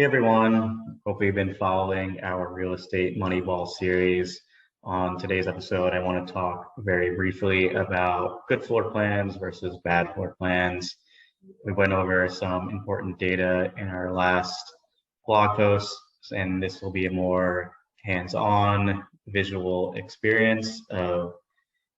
Hey everyone, hope you've been following our Real Estate MoneyBall series. On today's episode, I want to talk very briefly about good floor plans versus bad floor plans. We went over some important data in our last blog post, and this will be a more hands-on visual experience of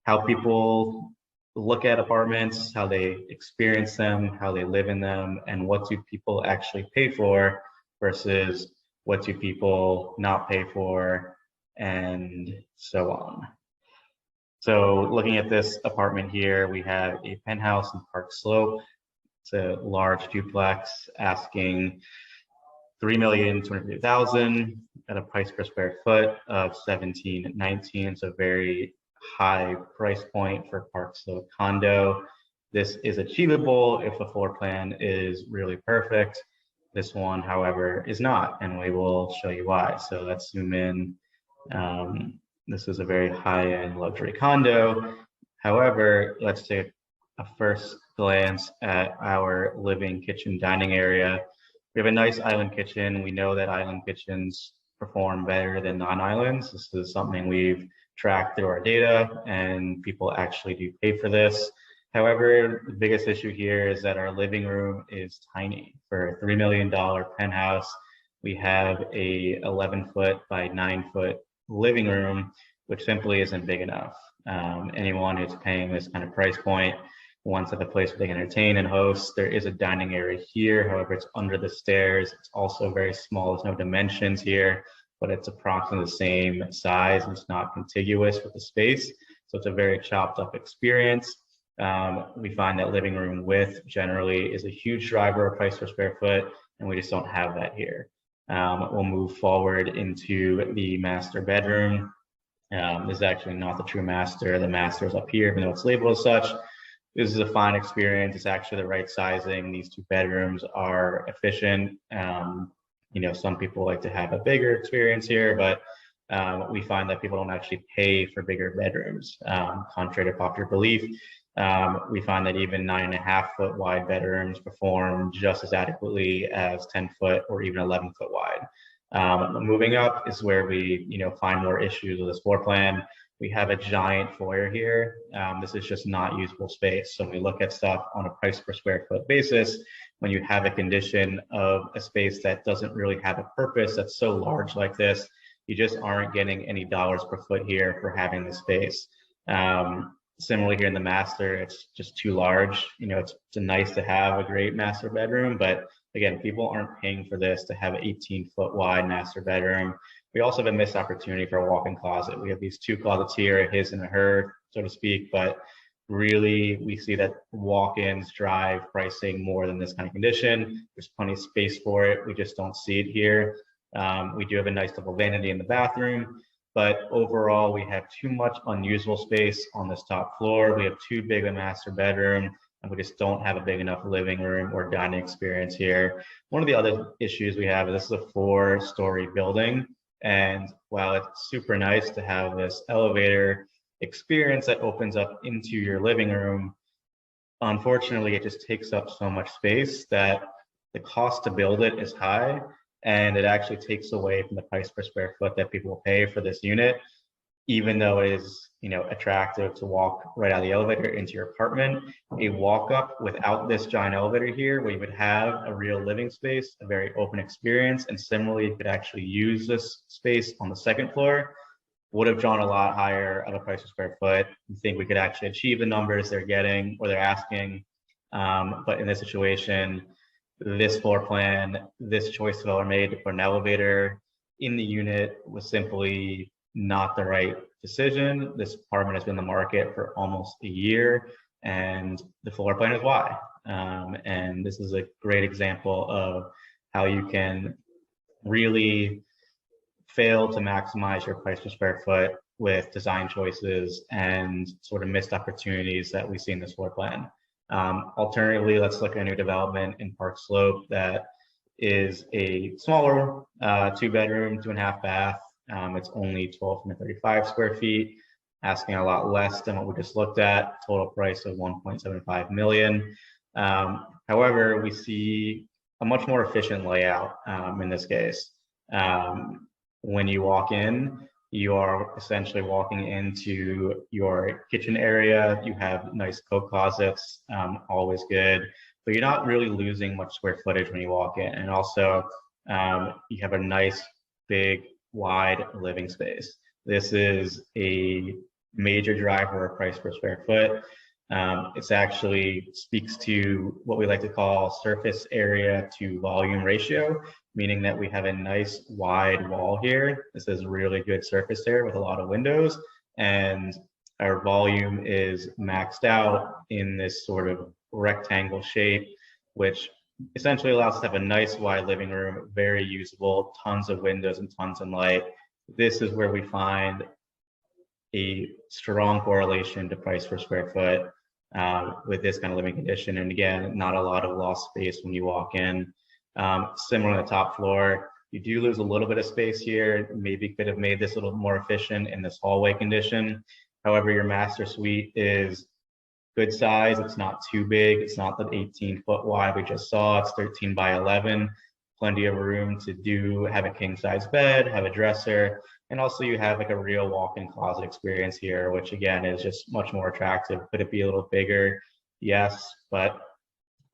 how people look at apartments, how they experience them, how they live in them, and what do people actually pay for versus what do people not pay for, and so on. So looking at this apartment here, we have a penthouse in Park Slope. It's a large duplex asking $3,250,000 at a price per square foot of $1,719. It's a very high price point for Park Slope condo. This is achievable if the floor plan is really perfect. This one, however, is not, and we will show you why. So let's zoom in. This is a very high-end luxury condo. However, let's take a first glance at our living, kitchen, dining area. We have a nice island kitchen. We know that island kitchens perform better than non-islands. This is something we've tracked through our data, and people actually do pay for this. However, the biggest issue here is that our living room is tiny. For a $3 million penthouse, we have a 11-foot by 9-foot living room, which simply isn't big enough. Anyone who's paying this kind of price point wants to have a place where they can entertain and host. There is a dining area here, however, it's under the stairs. It's also very small. There's no dimensions here, but it's approximately the same size. It's not contiguous with the space, so it's a very chopped up experience. We find that living room width generally is a huge driver of price per square foot, and we just don't have that here. We'll move forward into the master bedroom. This is actually not the true master. The master is up here, even though it's labeled as such. This is a fine experience. It's actually the right sizing. These two bedrooms are efficient. Some people like to have a bigger experience here, but we find that people don't actually pay for bigger bedrooms, contrary to popular belief. We find that even 9.5-foot wide bedrooms perform just as adequately as 10-foot or even 11-foot wide. Moving up is where we, find more issues with this floor plan. We have a giant foyer here. This is just not usable space. So when we look at stuff on a price per square foot basis, when you have a condition of a space that doesn't really have a purpose that's so large like this, you just aren't getting any dollars per foot here for having the space. Similarly here in the master, it's just too large. It's nice to have a great master bedroom, but again, people aren't paying for this to have an 18-foot wide master bedroom. We also have a missed opportunity for a walk-in closet. We have these two closets here, a his and a her, so to speak, but really we see that walk-ins drive pricing more than this kind of condition. There's plenty of space for it. We just don't see it here. We do have a nice double vanity in the bathroom, but overall we have too much unusable space on this top floor. We have too big a master bedroom, and we just don't have a big enough living room or dining experience here. One of the other issues we have is this is a 4-story building, and while it's super nice to have this elevator experience that opens up into your living room, unfortunately it just takes up so much space that the cost to build it is high, and it actually takes away from the price per square foot that people will pay for this unit, even though it is attractive to walk right out of the elevator into your apartment. A walk up without this giant elevator here, where you would have a real living space, a very open experience, and similarly you could actually use this space on the second floor, would have drawn a lot higher of a price per square foot. I think we could actually achieve the numbers they're getting or they're asking, but in this situation, this floor plan, this choice developer made to put an elevator in the unit was simply not the right decision. This apartment has been in the market for almost a year, and the floor plan is why. And this is a great example of how you can really fail to maximize your price per square foot with design choices and sort of missed opportunities that we see in this floor plan. Alternatively, let's look at a new development in Park Slope that is a smaller 2-bedroom, 2.5 bath. It's only 1,235 square feet, asking a lot less than what we just looked at, total price of $1.75 million. However, we see a much more efficient layout in this case. When you walk in, you are essentially walking into your kitchen area. You have nice coat closets, always good, but you're not really losing much square footage when you walk in. And also, you have a nice, big, wide living space. This is a major driver of price per square foot. It's actually speaks to what we like to call surface area to volume ratio, meaning that we have a nice wide wall here. This is really good surface area with a lot of windows, and our volume is maxed out in this sort of rectangle shape, which essentially allows us to have a nice wide living room, very usable, tons of windows and tons of light. This is where we find a strong correlation to price per square foot with this kind of living condition. And again, not a lot of lost space when you walk in. Similar on the top floor, you do lose a little bit of space here. Maybe could have made this a little more efficient in this hallway condition. However, your master suite is good size. It's not too big. It's not the 18-foot wide we just saw. It's 13 by 11. Plenty of room to have a king size bed, have a dresser, and also you have like a real walk-in closet experience here, which again is just much more attractive. Could it be a little bigger? Yes, but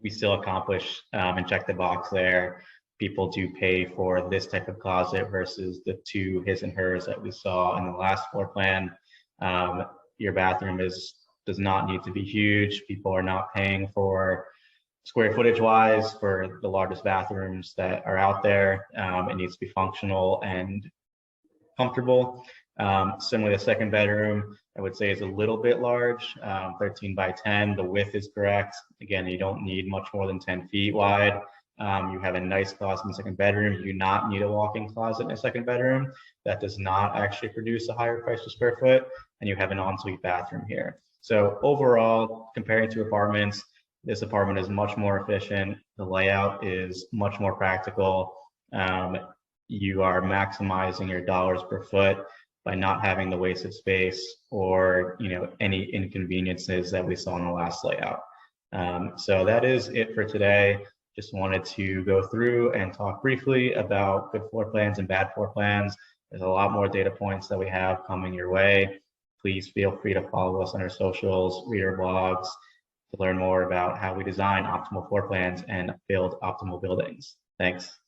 we still accomplish and check the box there. People do pay for this type of closet versus the two his and hers that we saw in the last floor plan. Your bathroom does not need to be huge. People are not paying for square footage wise for the largest bathrooms that are out there. It needs to be functional and comfortable. Similarly, the second bedroom, I would say, is a little bit large, 13 by 10. The width is correct. Again, you don't need much more than 10 feet wide. You have a nice closet in the second bedroom. You do not need a walk-in closet in a second bedroom. That does not actually produce a higher price per square foot. And you have an ensuite bathroom here. So overall, comparing to apartments, this apartment is much more efficient. The layout is much more practical. You are maximizing your dollars per foot by not having the wasted space or any inconveniences that we saw in the last layout. So that is it for today. Just wanted to go through and talk briefly about good floor plans and bad floor plans. There's a lot more data points that we have coming your way. Please feel free to follow us on our socials, read our blogs to learn more about how we design optimal floor plans and build optimal buildings. Thanks.